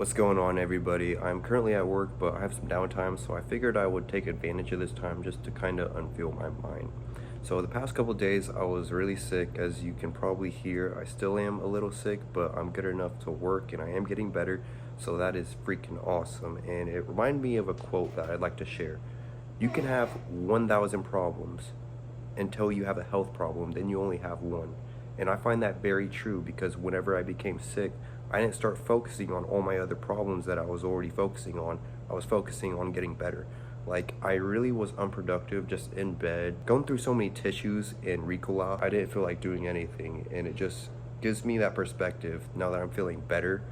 What's going on, everybody? I'm currently at work, but I have some downtime, so I figured I would take advantage of this time just to kind of unfuel my mind. So the past couple days I was really sick. As you can probably hear, I still am a little sick, but I'm good enough to work and I am getting better, so that is freaking awesome. And it reminded me of a quote that I'd like to share. You can have 1,000 problems until you have a health problem, then you only have one. And I find that very true because whenever I became sick, I didn't start focusing on all my other problems that I was already focusing on. I was focusing on getting better. Like, I really was unproductive, just in bed, going through so many tissues and Ricola. I didn't feel like doing anything, and it just gives me that perspective now that I'm feeling better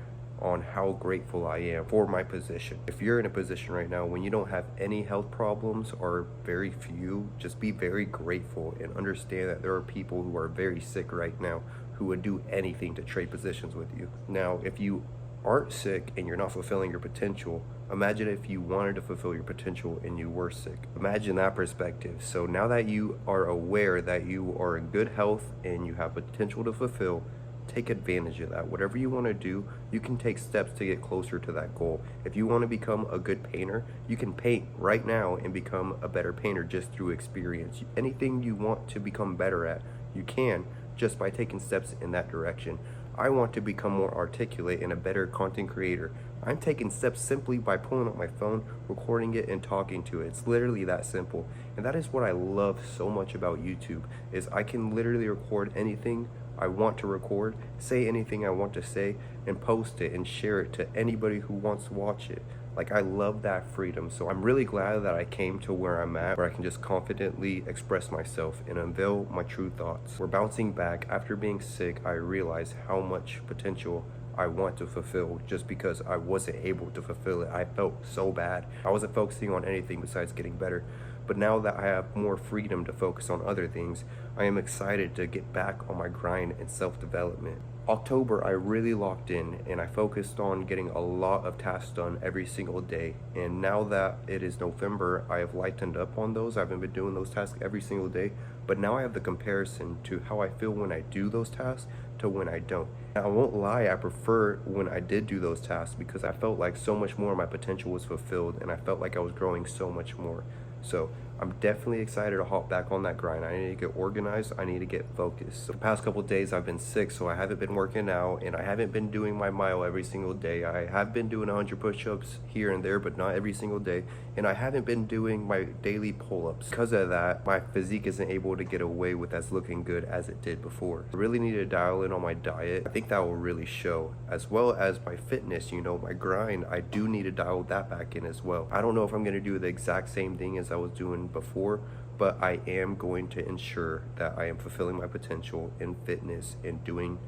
on how grateful I am for my position. If you're in a position right now when you don't have any health problems or very few, just be very grateful and understand that there are people who are very sick right now who would do anything to trade positions with you. Now, if you aren't sick and you're not fulfilling your potential, imagine if you wanted to fulfill your potential and you were sick. Imagine that perspective. So now that you are aware that you are in good health and you have potential to fulfill, take advantage of that. Whatever you want to do, you can take steps to get closer to that goal. If you want to become a good painter, you can paint right now and become a better painter just through experience. Anything you want to become better at, you can, just by taking steps in that direction. I want to become more articulate and a better content creator. I'm taking steps simply by pulling up my phone, recording it, and talking to it. It's literally that simple. And that is what I love so much about YouTube, is I can literally record anything I want to record, say anything I want to say, and post it and share it to anybody who wants to watch it. Like, I love that freedom. So I'm really glad that I came to where I'm at, where I can just confidently express myself and unveil my true thoughts. We're bouncing back. After being sick, I realized how much potential I want to fulfill just because I wasn't able to fulfill it. I felt so bad. I wasn't focusing on anything besides getting better. But now that I have more freedom to focus on other things, I am excited to get back on my grind and self-development. October, I really locked in and I focused on getting a lot of tasks done every single day. And now that it is November, I have lightened up on those. I haven't been doing those tasks every single day, but now I have the comparison to how I feel when I do those tasks to when I don't. I won't lie, I prefer when I did do those tasks because I felt like so much more of my potential was fulfilled and I felt like I was growing so much more. So I'm definitely excited to hop back on that grind. I need to get organized. I need to get focused. The past couple of days I've been sick, so I haven't been working out and I haven't been doing my mile every single day. I have been doing 100 push-ups here and there, but not every single day. And I haven't been doing my daily pull-ups. Because of that, my physique isn't able to get away with as looking good as it did before. I really need to dial in on my diet. I think that will really show, as well as my fitness, my grind. I do need to dial that back in as well. I don't know if I'm going to do the exact same thing as I was doing before, but I am going to ensure that I am fulfilling my potential in fitness and doing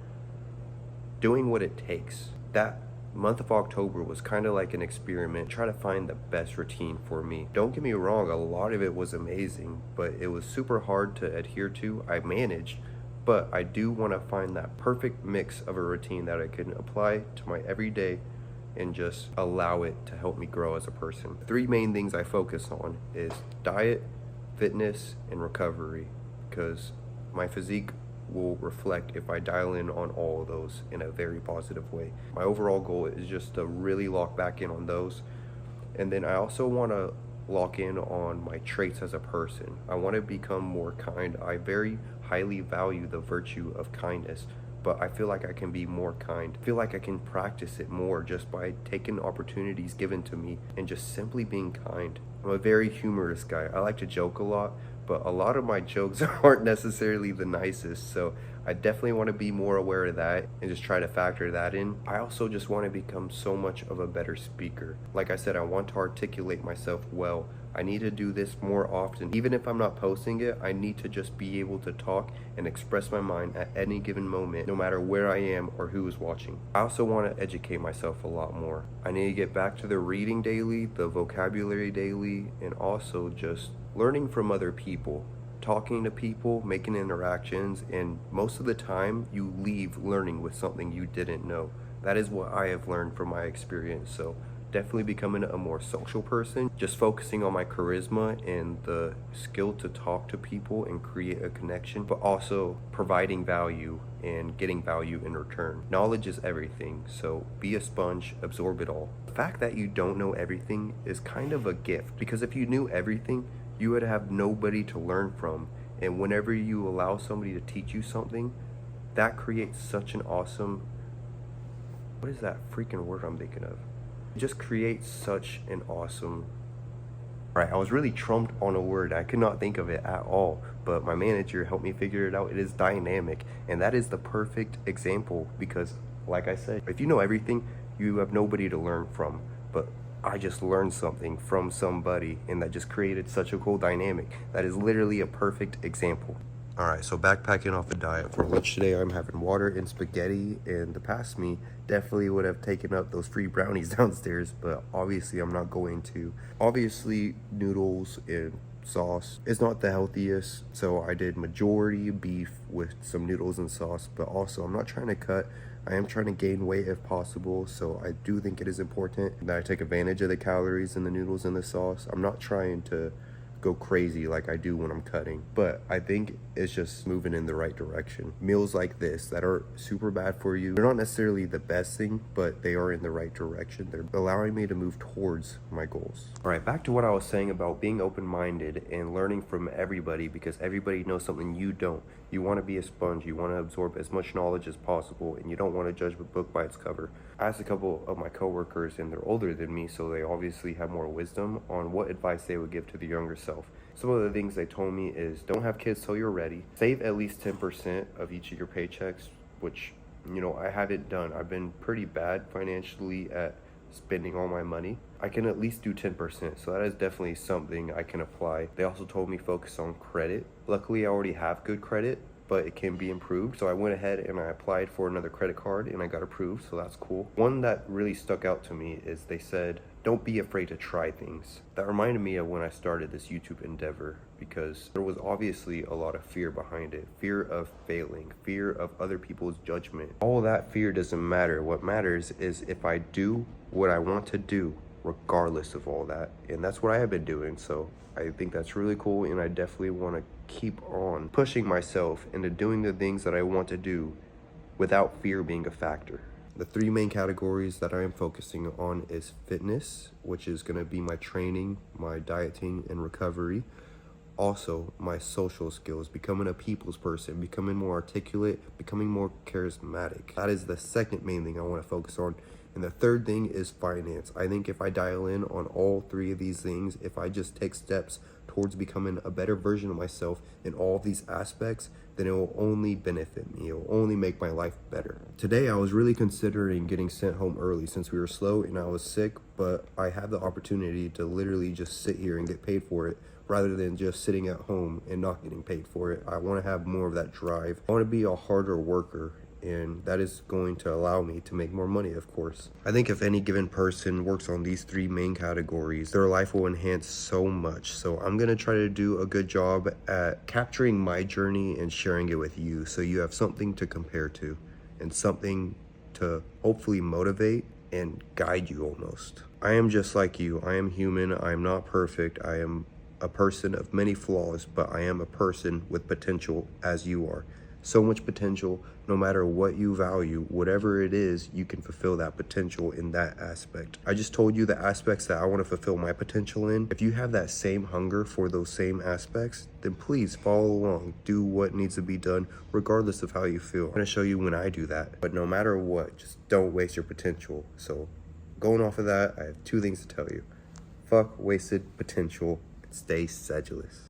what it takes. That month of October was kind of like an experiment, try to find the best routine for me. Don't get me wrong, a lot of it was amazing, but it was super hard to adhere to. I managed, but I do want to find that perfect mix of a routine that I can apply to my everyday and just allow it to help me grow as a person. Three main things I focus on is diet, fitness, and recovery, because my physique will reflect if I dial in on all of those in a very positive way. My overall goal is just to really lock back in on those. And then I also want to lock in on my traits as a person. I want to become more kind. I very highly value the virtue of kindness, but I feel like I can be more kind. I feel like I can practice it more just by taking opportunities given to me and just simply being kind. I'm a very humorous guy. I like to joke a lot, but a lot of my jokes aren't necessarily the nicest, so I definitely want to be more aware of that and just try to factor that in. I also just want to become so much of a better speaker. Like I said, I want to articulate myself well. I need to do this more often. Even if I'm not posting it, I need to just be able to talk and express my mind at any given moment, no matter where I am or who is watching. I also want to educate myself a lot more. I need to get back to the reading daily, the vocabulary daily, and also just learning from other people, talking to people, making interactions, and most of the time you leave learning with something you didn't know. That is what I have learned from my experience. So definitely becoming a more social person, just focusing on my charisma and the skill to talk to people and create a connection, but also providing value and getting value in return. Knowledge is everything, so be a sponge, absorb it all. The fact that you don't know everything is kind of a gift, because if you knew everything, you would have nobody to learn from. And whenever you allow somebody to teach you something, that creates such an awesome, what is that freaking word I'm thinking of? It just creates such an awesome, all right, I was really trumped on a word. I could not think of it at all, but my manager helped me figure it out. It is dynamic, and that is the perfect example because, like I said, if you know everything, you have nobody to learn from. But I just learned something from somebody, and that just created such a cool dynamic. That is literally a perfect example. All right, so backpacking off a diet. For lunch today, I'm having water and spaghetti, and the past me definitely would have taken up those free brownies downstairs, but obviously I'm not going to. Obviously, noodles and sauce is not the healthiest, so I did majority beef with some noodles and sauce, but also I'm not trying to cut. I am trying to gain weight if possible, so I do think it is important that I take advantage of the calories in the noodles and the sauce. I'm not trying to go crazy like I do when I'm cutting, but I think it's just moving in the right direction. Meals like this that are super bad for you, they're not necessarily the best thing, but they are in the right direction. They're allowing me to move towards my goals. All right, back to what I was saying about being open-minded and learning from everybody, because everybody knows something you don't. You want to be a sponge, you want to absorb as much knowledge as possible, and you don't want to judge a book by its cover. I asked a couple of my coworkers, and they're older than me, so they obviously have more wisdom on what advice they would give to the younger self. Some of the things they told me is don't have kids till you're ready. Save at least 10% of each of your paychecks, which, you know, I haven't done. I've been pretty bad financially at spending all my money. I can at least do 10%, so that is definitely something I can apply. They also told me focus on credit. Luckily, I already have good credit, but it can be improved. So I went ahead and I applied for another credit card and I got approved, so that's cool. One that really stuck out to me is they said, don't be afraid to try things. That reminded me of when I started this YouTube endeavor, because there was obviously a lot of fear behind it. Fear of failing, fear of other people's judgment. All that fear doesn't matter. What matters is if I do what I want to do, regardless of all that. And that's what I have been doing. So I think that's really cool, and I definitely want to keep on pushing myself into doing the things that I want to do without fear being a factor. The three main categories that I am focusing on is fitness, which is going to be my training, my dieting and recovery. Also, my social skills, becoming a people's person, becoming more articulate, becoming more charismatic. That is the second main thing I want to focus on. And the third thing is finance. I think if I dial in on all three of these things, if I just take steps towards becoming a better version of myself in all of these aspects, then it will only benefit me. It will only make my life better. Today, I was really considering getting sent home early since we were slow and I was sick, but I had the opportunity to literally just sit here and get paid for it rather than just sitting at home and not getting paid for it. I want to have more of that drive. I want to be a harder worker, and that is going to allow me to make more money, of course. I think if any given person works on these three main categories, their life will enhance so much. So I'm gonna try to do a good job at capturing my journey and sharing it with you, so you have something to compare to and something to hopefully motivate and guide you almost. I am just like you. I am human. I am not perfect. I am a person of many flaws, but I am a person with potential as you are. So much potential. No matter what you value, whatever it is, you can fulfill that potential in that aspect. I just told you the aspects that I want to fulfill my potential in. If you have that same hunger for those same aspects, then please follow along. Do what needs to be done, regardless of how you feel. I'm going to show you when I do that. But no matter what, just don't waste your potential. So going off of that, I have two things to tell you. Fuck wasted potential and stay sedulous.